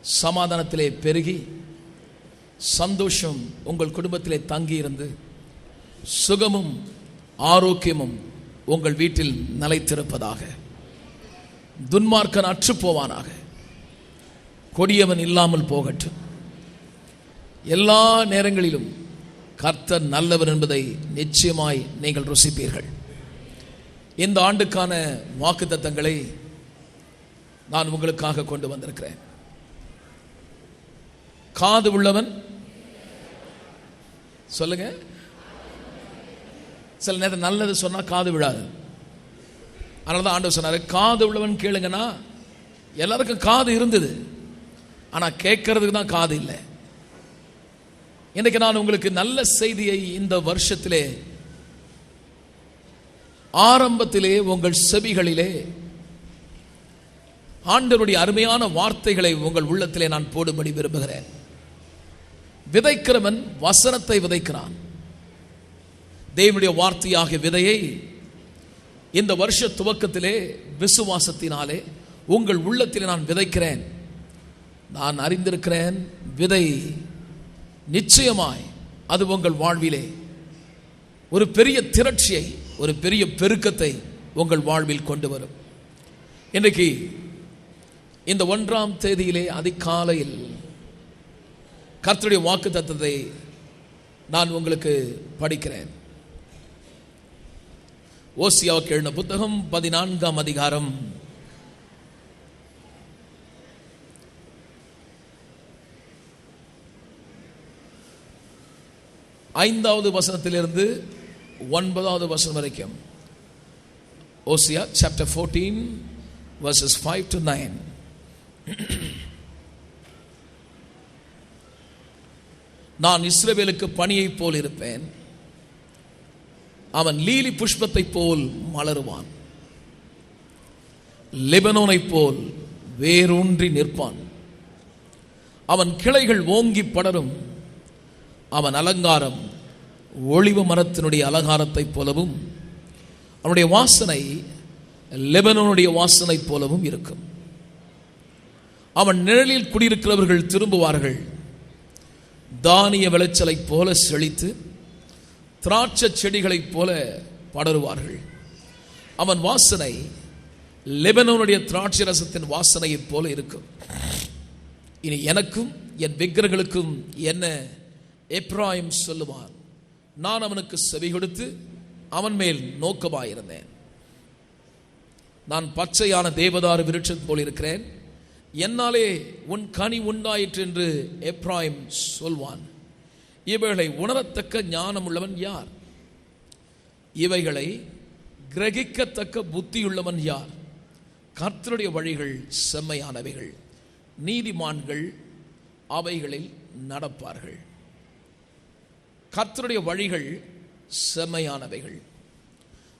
சமாதானத்திலே பெருகி சந்தோஷம் உங்கள் குடும்பத்திலே தங்கியிருந்து சுகமும் ஆரோக்கியமும் உங்கள் வீட்டில் நிலைத்திருப்பதாக. துன்மார்க்கன் அற்று போவானாக, கொடியவன் இல்லாமல் போகட்டும். எல்லா நேரங்களிலும் கர்த்தர் நல்லவர் என்பதை நிச்சயமாய் நீங்கள் ருசிப்பீர்கள். இந்த ஆண்டுக்கான வாக்குத்தத்தங்களை நான் உங்களுக்காக கொண்டு வந்திருக்கிறேன். காது உள்ளவன் சொல்லுங்க. சில நேரம் நல்லது சொன்னா காது விழாது. அதனாலதான் ஆண்டவர் சொன்னாரு, காது உள்ளவன் கேளுங்கன்னா. எல்லாருக்கும் காது இருந்தது, ஆனா கேட்கறதுக்கு தான் காது இல்லை. இன்னைக்கு நான் உங்களுக்கு நல்ல செய்தியை இந்த வருஷத்திலே ஆரம்பத்திலே உங்கள் செவிகளிலே ஆண்டவருடைய அருமையான வார்த்தைகளை உங்கள் உள்ளத்திலே நான் போடும்படி விரும்புகிறேன். விதைக்கிறவன் வசனத்தை விதைக்கிறான். தேவனுடைய வார்த்தையாக விதையை இந்த வருஷ துவக்கத்திலே விசுவாசத்தினாலே உங்கள் உள்ளத்திலே நான் விதைக்கிறேன். நான் அறிந்திருக்கிறேன், விதை நிச்சயமாய் அது உங்கள் வாழ்விலே ஒரு பெரிய திரட்சியை, ஒரு பெரிய பெருக்கத்தை உங்கள் வாழ்வில் கொண்டு வரும். இன்றைக்கு இந்த 1ஆம் தேதியிலே அதிகாலையில் கர்த்தருடைய வாக்குத்தத்தத்தை நான் உங்களுக்கு படிக்கிறேன். ஓசியாவுக்கு எழுதின புத்தகம் 14ஆம் அதிகாரம் 5வது வசனத்திலிருந்து 9வது வசனம் வரைக்கும். ஓசியா chapter 14 verses 5 to 9. நான் இஸ்ரவேலுக்கு பனியைப் போல் இருப்பேன், அவன் லீலி புஷ்பத்தை போல் மலருவான், லெபனோனைப் போல் வேரூன்றி நிற்பான், அவன் கிளைகள் ஓங்கி படரும், அவன் அலங்காரம் ஒளிவு மரத்தினுடைய அலங்காரத்தைப் போலவும் அவனுடைய வாசனை லெபனோனுடைய வாசனை போலவும் இருக்கும். அவன் நிழலில் குடியிருக்கிறவர்கள் திரும்புவார்கள், தானிய விளைச்சலைப் போல செழித்து திராட்சை செடிகளைப் போல படருவார்கள். அவன் வாசனை லெபனோனுடைய திராட்சை ரசத்தின் வாசனையைப் போல இருக்கும். இனி எனக்கும் என் விக்கிரகங்களுக்கும் என்ன எப்ராயிம் சொல்லுவான். நான் அவனுக்கு செவி கொடுத்து அவன் மேல் நோக்கமாயிருந்தேன். நான் பச்சையான தேவதாரு விருட்சம் போல் இருக்கிறேன், என்னாலே உன் கனி உண்டாயிற்று என்று எப்ராயிம் சொல்வான். இவைகளை உணரத்தக்க ஞானம் உள்ளவன் யார்? இவைகளை கிரகிக்கத்தக்க புத்தியுள்ளவன் யார்? கர்த்தருடைய வழிகள் செம்மையானவைகள், நீதிமான்கள் அவைகளில் நடப்பார்கள். கர்த்தருடைய வழிகள் செம்மையானவைகள்.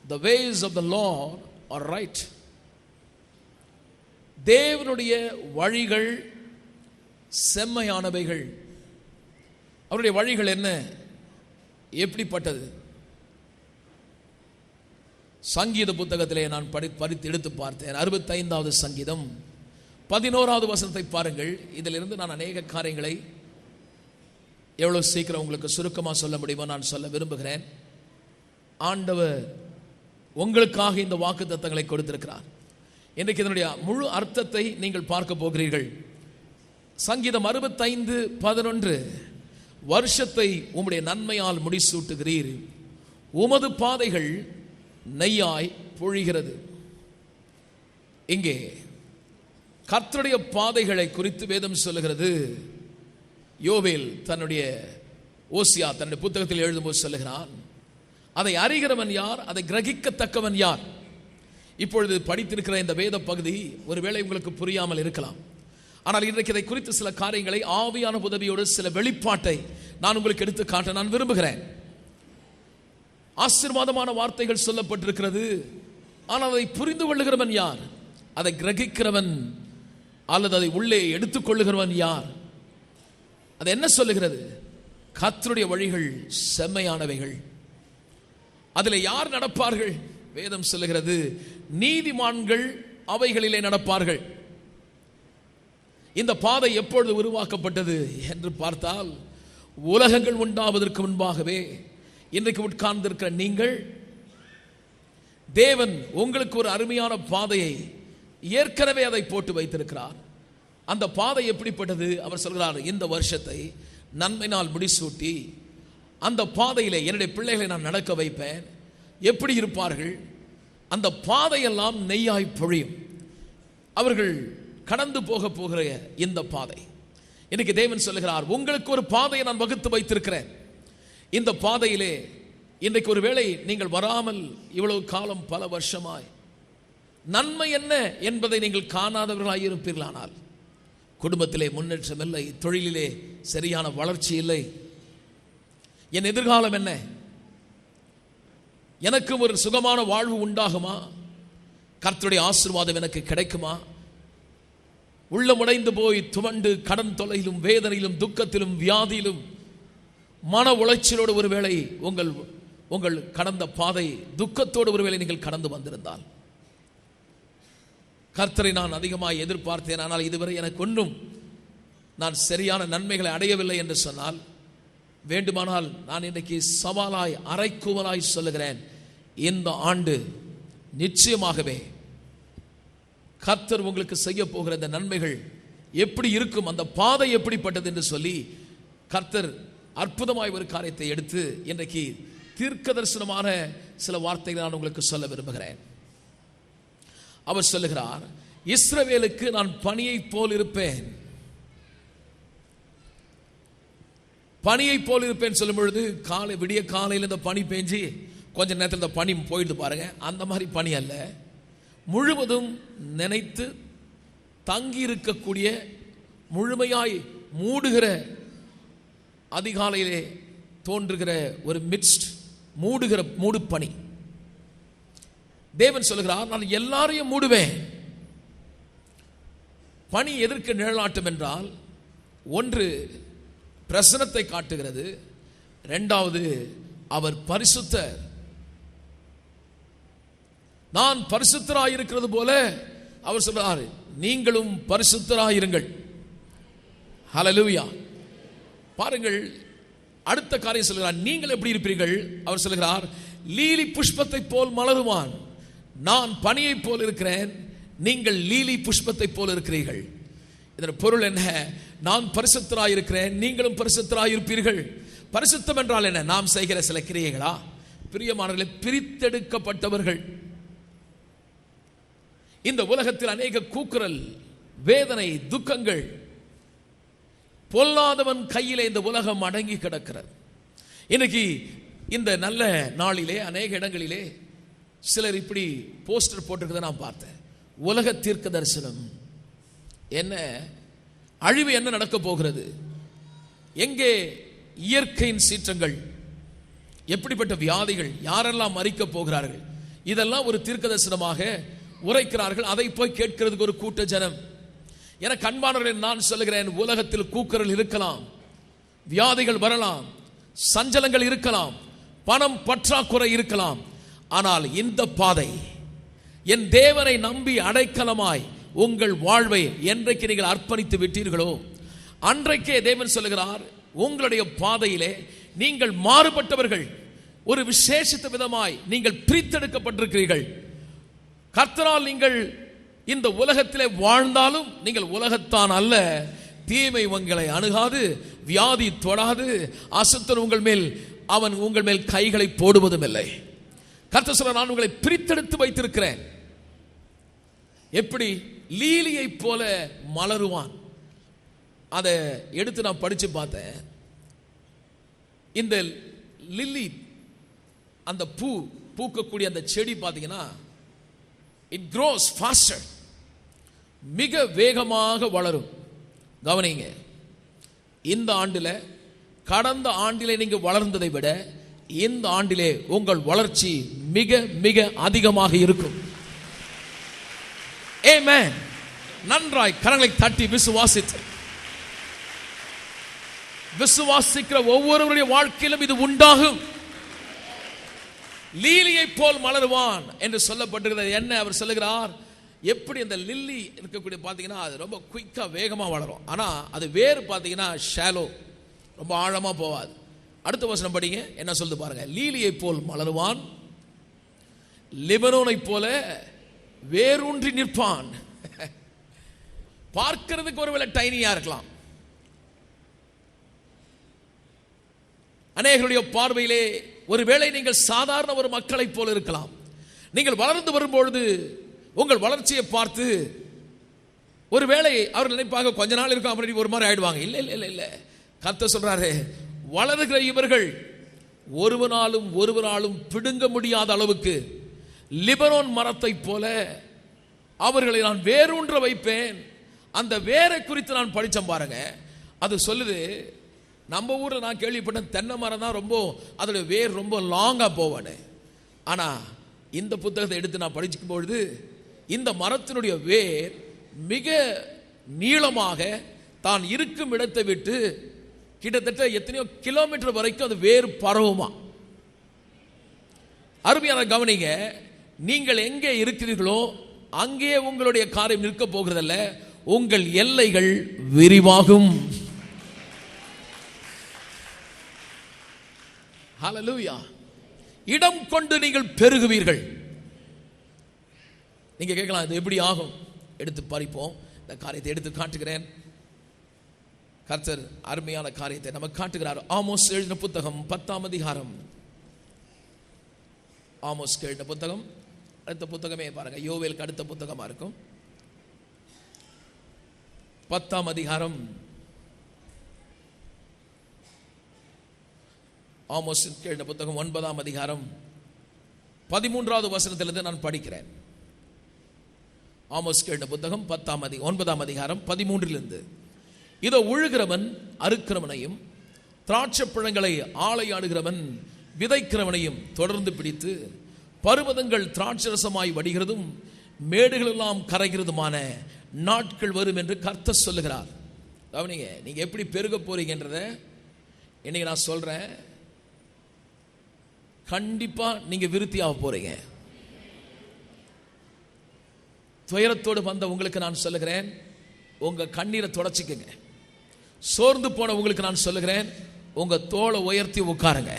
The ways of the Lord are right. தேவனுடைய வழிகள் செம்மையானவைகள். அவருடைய வழிகள் என்ன, எப்படிப்பட்டது? சங்கீத புத்தகத்திலே நான் படித்து எடுத்து பார்த்தேன். 65வது சங்கீதம் 11வது வசனத்தை பாருங்கள். இதிலிருந்து நான் அநேக காரியங்களை எவ்வளவு சீக்கிரம் உங்களுக்கு சுருக்கமாக சொல்ல முடியுமோ நான் சொல்ல விரும்புகிறேன். ஆண்டவர் உங்களுக்காக இந்த வாக்குத்தத்தங்களை கொடுத்திருக்கிறார். இன்றைக்கு இதனுடைய முழு அர்த்தத்தை நீங்கள் பார்க்க போகிறீர்கள். சங்கீதம் 65:11, வருஷத்தை உம்முடைய நன்மையால் முடிசூட்டுகிறீர், உமது பாதைகள் நெய்யாய் பொழிகிறது. இங்கே கர்த்தருடைய பாதைகளை குறித்து வேதம் சொல்லுகிறது. யோவேல் ஓசியா தன்னுடைய புத்தகத்தில் எழுதும்போது சொல்லுகிறான், அதை அறிகிறவன் யார், அதை கிரகிக்கத்தக்கவன் யார்? இப்பொழுது படித்திருக்கிற இந்த வேத பகுதி ஒருவேளை உங்களுக்கு புரியாமல் இருக்கலாம். ஆனால் இன்றைக்கு இதை குறித்து சில காரியங்களை ஆவியான உதவியோடு சில வெளிப்பாட்டை நான் உங்களுக்கு எடுத்து காட்ட நான் விரும்புகிறேன். ஆசீர்வாதமான வார்த்தைகள் சொல்லப்பட்டிருக்கிறது, ஆனால் அதை புரிந்து கொள்ளுகிறவன் யார்? அதை கிரகிக்கிறவன் அல்லது அதை உள்ளே எடுத்துக்கொள்ளுகிறவன் யார்? அது என்ன சொல்லுகிறது? கர்த்தருடைய வழிகள் செம்மையானவைகள். அதில் யார் நடப்பார்கள்? வேதம் சொல்லுகிறது, நீதிமான்கள் அவைகளிலே நடப்பார்கள். இந்த பாதை எப்பொழுது உருவாக்கப்பட்டது என்று பார்த்தால், உலகங்கள் உண்டாவதற்கு முன்பாகவே இன்றைக்கு உட்கார்ந்திருக்கிற நீங்கள், தேவன் உங்களுக்கு ஒரு அருமையான பாதையை ஏற்கனவே அதை போட்டு வைத்திருக்கிறார். அந்த பாதை எப்படிப்பட்டது? அவர் சொல்கிறார், இந்த வருஷத்தை நன்மையினால் முடிசூட்டி அந்த பாதையிலே என்னுடைய பிள்ளைகளை நான் நடக்க வைப்பேன். எப்படி இருப்பார்கள்? அந்த பாதையெல்லாம் நெய்யாய் பொழியும். அவர்கள் கடந்து போகிற இந்த பாதை, இன்னைக்கு தேவன் சொல்லுகிறார், உங்களுக்கு ஒரு பாதையை நான் வகுத்து வைத்திருக்கிறேன். இந்த பாதையிலே இன்றைக்கு ஒருவேளை நீங்கள் வராமல் இவ்வளவு காலம் பல வருஷமாய் நன்மை என்ன என்பதை நீங்கள் காணாதவர்களாக இருப்பீர்களானால், குடும்பத்திலே முன்னேற்றம் இல்லை, தொழிலிலே சரியான வளர்ச்சி இல்லை, என் எதிர்காலம் என்ன, எனக்கு ஒரு சுகமான வாழ்வு உண்டாகுமா, கர்த்தருடைய ஆசீர்வாதம் எனக்கு கிடைக்குமா, உள்ளமுடைந்து போய் துவண்டு கடன் தொல்லையிலும் வேதனையிலும் துக்கத்திலும் வியாதியிலும் மன உளைச்சலோடு ஒருவேளை உங்கள் கடந்த பாதை துக்கத்தோடு ஒருவேளை நீங்கள் கடந்து வந்திருந்தால், கர்த்தரை நான் அதிகமாக எதிர்பார்த்தேன், ஆனால் இதுவரை எனக்கு ஒன்றும் நான் சரியான நன்மைகளை அடையவில்லை என்று சொன்னால், வேண்டுமானால் நான் இன்றைக்கு சவாலாய் அரைக்கூவலாய் சொல்லுகிறேன், இந்த ஆண்டு நிச்சயமாகவே கர்த்தர் உங்களுக்கு செய்ய போகிற இந்த நன்மைகள் எப்படி இருக்கும், அந்த பாதை எப்படிப்பட்டது என்று சொல்லி கர்த்தர் அற்புதமாய் ஒரு காரியத்தை எடுத்து இன்றைக்கு தீர்க்க தரிசனமான சில வார்த்தைகளை நான் உங்களுக்கு சொல்ல விரும்புகிறேன். அவர் சொல்லுகிறார், இஸ்ரவேலுக்கு நான் பனியை போல் இருப்பேன். பனியை போல் இருப்பேன் சொல்லும் பொழுது, விடிய காலையில் இந்த பனி பெஞ்சு கொஞ்ச நேரத்தில் இந்த பனி போயிட்டு பாருங்க, அந்த மாதிரி பனி அல்ல. முழுவதும் நினைத்து தங்கி இருக்கக்கூடிய, முழுமையாய் மூடுகிற, அதிகாலையிலே தோன்றுகிற ஒரு மிஸ்ட், மூடு பனி. தேவன் சொல்லுகிறார், நான் எல்லாரையும் மூடுவேன். பனி எதற்கு நிழலாட்டம் என்றால், ஒன்று பிரசனத்தை காட்டுகிறது, இரண்டாவது அவர் பரிசுத்தர். நான் பரிசுத்தராயிருக்கிறது போல அவர் சொல்றார், நீங்களும் பரிசுத்தராயிருங்கள். ஹல்லேலூயா. பாருங்கள், அடுத்த காரியம் சொல்கிறார், நீங்கள் எப்படி இருப்பீர்கள்? அவர் சொல்கிறார், லீலி புஷ்பத்தை போல் மலருவான். நான் பனியை போல் இருக்கிறேன், நீங்கள் லீலி புஷ்பத்தை போல் இருக்கிறீர்கள். இதன் பொருள் என்ன? நான் பரிசுத்தராய் இருக்கிறேன், நீங்களும் பரிசுத்தராய் இருப்பீர்கள். பரிசுத்தம் என்றால் என்ன? நாம் செய்கிற சில கிரியைகளா? பிரியமானவர்களே, பிரித்தெடுக்கப்பட்டவர்கள். இந்த உலகத்தில் அநேக கூக்குரல், வேதனை, துக்கங்கள், பொல்லாதவன் கையிலே இந்த உலகம் அடங்கி கிடக்கிறது. இன்னைக்கு இந்த நல்ல நாளிலே அநேக இடங்களிலே சிலர் இப்படி போஸ்டர் போட்டிருக்கிறத நான் பார்த்தேன். உலக தீர்க்க தரிசனம். என்ன அழிவு, என்ன நடக்க போகிறது, எங்கே இயற்கையின் சீற்றங்கள், எப்படிப்பட்ட வியாதிகள், யாரெல்லாம் மரிக்க போகிறார்கள், இதெல்லாம் ஒரு தீர்க்க தரிசனமாக உரைக்கிறார்கள். அதை போய் கேட்கிறதுக்கு ஒரு கூட்ட ஜனம். எனக்கு அன்பானவர்களே, நான் சொல்லுகிறேன், உலகத்தில் கூக்குரல் இருக்கலாம், வியாதிகள் வரலாம், சஞ்சலங்கள் இருக்கலாம், பணம் பற்றாக்குறை இருக்கலாம், ஆனால் இந்த பாதை, என் தேவனை நம்பி அடைக்கலமாய் உங்கள் வாழ்வை என்றைக்கு நீங்கள் அர்ப்பணித்து விட்டீர்களோ அன்றைக்கே தேவன் சொல்லுகிறார், உங்களுடைய பாதையிலே நீங்கள் மாறுபட்டவர்கள், ஒரு விசேஷித்த விதமாய் நீங்கள் பிரித்தெடுக்கப்பட்டிருக்கிறீர்கள். கர்த்தரால் நீங்கள் இந்த உலகத்திலே வாழ்ந்தாலும் நீங்கள் உலகத்தான் அல்ல. தீமை உங்களை அணுகாது, வியாதி தொடாது, அசுத்தன் அவன் உங்கள் மேல் கைகளை போடுவதும் இல்லை. கர்த்தர் சொல்றார், நான் உங்களை பிரித்தெடுத்து வைத்திருக்கிறேன். எப்படி? லீலியை போல மலருவான். அதை எடுத்து நான் படிச்சு பார்த்தேன். இந்த லில்லி, அந்த பூக்கக்கூடிய அந்த செடி பார்த்தீங்கன்னா, இட் க்ரோஸ் ஃபாஸ்டர், மிக வேகமாக வளரும். கவனிங்க, இந்த ஆண்டில் கடந்த ஆண்டிலே நீங்க வளர்ந்ததை விட இந்த ஆண்டிலே உங்கள் வளர்ச்சி மிக மிக அதிகமாக இருக்கும். ஆமென். நன்றாய் கரங்களை தட்டி விசுவாசிக்கிற ஒவ்வொருவருடைய வாழ்க்கையிலும் இது உண்டாகும். லீலியை போல் மலருவான் என்று சொல்லப்பட்டிருக்கிறது. என்ன அவர் சொல்லுகிறார்? எப்படி அந்த லில்லி இருக்கக்கூடிய பார்த்தீங்கன்னா அது ரொம்ப குயிக்காக வேகமாக வளரும். ஆனால் அது வேறு பார்த்தீங்கன்னா ஷாலோ, ரொம்ப ஆழமாக போகாது. அடுத்த வசனம் படிங்க, என்ன சொல்லுது பாருங்க. லீலியை போல் மலருவான், லெபனோனை போல வேரூன்றி நிற்பான். பார்க்கிறதுக்கு ஒருவேளை டைனியா இருக்கலாம், அநேகருடைய பார்வையிலே ஒருவேளை நீங்கள் சாதாரண ஒரு மக்களை போல இருக்கலாம். நீங்கள் வளர்ந்து வரும்பொழுது உங்கள் வளர்ச்சியை பார்த்து ஒருவேளை அவர்கள் நினைப்பாக கொஞ்ச நாள் இருக்கும் அப்படி ஒரு மாதிரி ஆயிடுவாங்க. இல்லை இல்லை இல்லை இல்லை, கர்த்தர் சொல்றாரு, வளருகிற இவர்கள் ஒருவனாலும் பிடுங்க முடியாத அளவுக்கு லிபனோன் மரத்தை போல அவர்களை நான் வேரூன்ற வைப்பேன். அந்த வேரை குறித்து நான் படித்தேன் பாருங்க. அது சொல்லுது, நம்ம ஊரில் நான் கேள்விப்பட்டேன் தென்னை மரம் தான் ரொம்ப அதோட வேர் ரொம்ப லாங்காக போவானு. ஆனால் இந்த புத்தகத்தை எடுத்து நான் படிக்கும் பொழுது இந்த மரத்தினுடைய வேர் மிக நீளமாக தான் இருக்கும் இடத்தை விட்டு கிட்டத்தட்ட எத்தனையோ கிலோமீட்டர் வரைக்கும் அது வேர் பரவுமா. அருமையான கவனிங்க, நீங்கள் எங்கே இருக்கிறீர்களோ அங்கே உங்களுடைய காரியம் நிற்க போகிறதல்ல, உங்கள் எல்லைகள் விரிவாகும். ஹல்லேலூயா. இடம் கொண்டு நீங்கள் பெருகுவீர்கள். நீங்க கேட்கலாம், இது எப்படி ஆகும்? எடுத்து படிப்போம். இந்த காரியத்தை எடுத்து காட்டுகிறேன். கர்த்தர் அருமையான காரியத்தை நமக்கு காட்டுகிறார். ஆமோஸ் எழுதின புத்தகம் 10ஆம் அதிகாரம். ஆமோஸ் எழுதின புத்தகம், அடுத்த புத்தகமே பாருங்க, யோவேலுக்கு அடுத்த புத்தகமா இருக்கும். 10ஆம் அதிகாரம், ஆமோஸ் எழுதின புத்தகம் 9ஆம் அதிகாரம் 13வது வசனத்திலிருந்து நான் படிக்கிறேன். ஆமோஸ் எழுதின புத்தகம் 9ஆம் அதிகாரம் 13லிருந்து. இதோ உழுகிறவன் அறுக்கிறவனையும் திராட்சை பழங்களை ஆலையாடுகிறவன் விதைக்கிறவனையும் தொடர்ந்து பிடித்து பர்வதங்கள் திராட்சரசமாய் வடிகிறதும் மேடுகள் எல்லாம் கரைகிறதுமான நாட்கள் வரும் என்று கர்த்தர் சொல்லுகிறார். கவனிங்க, நீங்க எப்படி பெருக போறீங்கன்றத இன்னைக்கு நான் சொல்றேன். கண்டிப்பா நீங்க விருத்தியாக போறீங்க. துயரத்தோடு வந்த உங்களுக்கு நான் சொல்லுகிறேன், உங்க கண்ணீரை தொடச்சிக்குங்க. சோர்ந்து போன உங்களுக்கு நான் சொல்லுகிறேன், உங்க தோளை உயர்த்தி உட்காருங்க.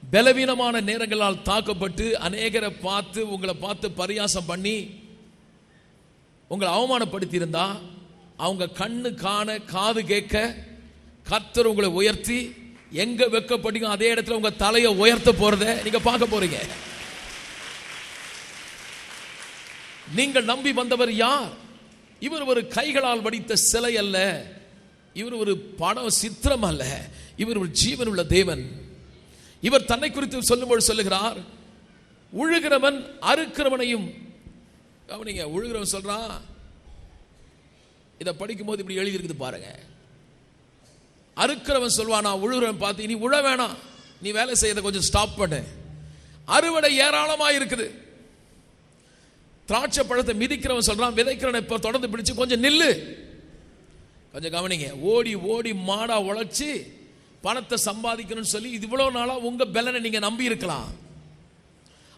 பலவீனமான நேரங்களால் தாக்கப்பட்டு அநேகரை பார்த்து உங்களை பார்த்து பரியாசம் பண்ணி உங்களை அவமானப்படுத்தி இருந்தா அவங்க கண்ணு காண காது கேட்க கர்த்தர் உங்களை உயர்த்தி எங்க வெக்கப்பட்டீங்க அதே இடத்துல உங்க தலையை உயர்த்த போறத நீங்க பார்க்க போறீங்க. நீங்கள் நம்பி வந்தவர் யார்? இவர் ஒரு கைகளால் வடித்த சிலை அல்ல, இவர் ஒரு படம் சித்திரம் அல்ல, இவர் ஒரு ஜீவன் உள்ள தேவன். இவர் தன்னை குறித்து சொல்லும்போது சொல்லுகிறார், உழுகிறவன் அறுக்கிறவனையும். கவனிங்க, உழுகிறவன் சொல்றான், இதை படிக்கும் போது இப்படி எழுதி இருக்குது பாருங்க. அறுக்கிறவன் சொல்வானா உழுகிறவன் பார்த்து, நீ உழ வேணாம், நீ வேலை செய்யறத கொஞ்சம் ஸ்டாப் பண்ணு, அறுவடை ஏராளமாக இருக்குது. திராட்சை பழத்தை மிதிக்கிறவன் சொல்றான், விதைக்கிறவன் இப்ப தொடர்ந்து பிடிச்சு கொஞ்சம் நில்லு. கொஞ்சம் கவனிங்க, ஓடி ஓடி மாடா உழைச்சி பணத்தை சம்பாதிக்கணும்னு சொல்லி இது இவ்வளவு நாளா உங்க பலனை நீங்க நம்பி இருக்கலாம்.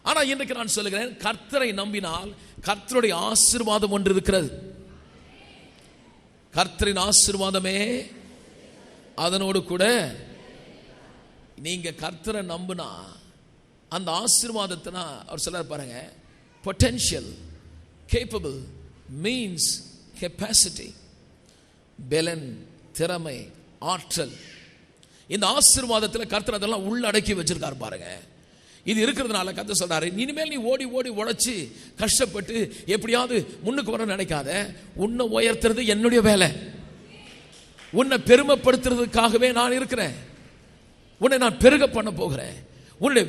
ஆனா இன்றைக்கு நான் சொல்லுகிறேன், கர்த்தரை நம்பினால் கர்த்தருடைய ஆசீர்வாதம் ஒன்று இருக்கிறது. கர்த்தரின் ஆசீர்வாதமே அதனோடு கூட. நீங்க கர்த்தரை நம்பினா அந்த ஆசீர்வாதத்தினா அவர் சொல்றார் பாருங்க, potential, capable means capacity, பலன், திறமை, ஆற்றல். இந்த ஆசீர்வாதத்தில் கர்த்தர் அதெல்லாம் உள்ளடக்கி வச்சிருக்காரு பாருங்க. இது இருக்கிறதுனால கர்த்தர் சொல்றாரு, இனிமேல் நீ ஓடி ஓடி உழைச்சி கஷ்டப்பட்டு எப்படியாவது முன்னுக்கு வர நினைக்காத. உன்னை உயர்த்துறது என்னுடைய வேலை. உன்னை பெருமைப்படுத்துறதுக்காகவே நான் இருக்கிறேன். உன்னை நான் பெருக பண்ண போகிறேன். உன்னுடைய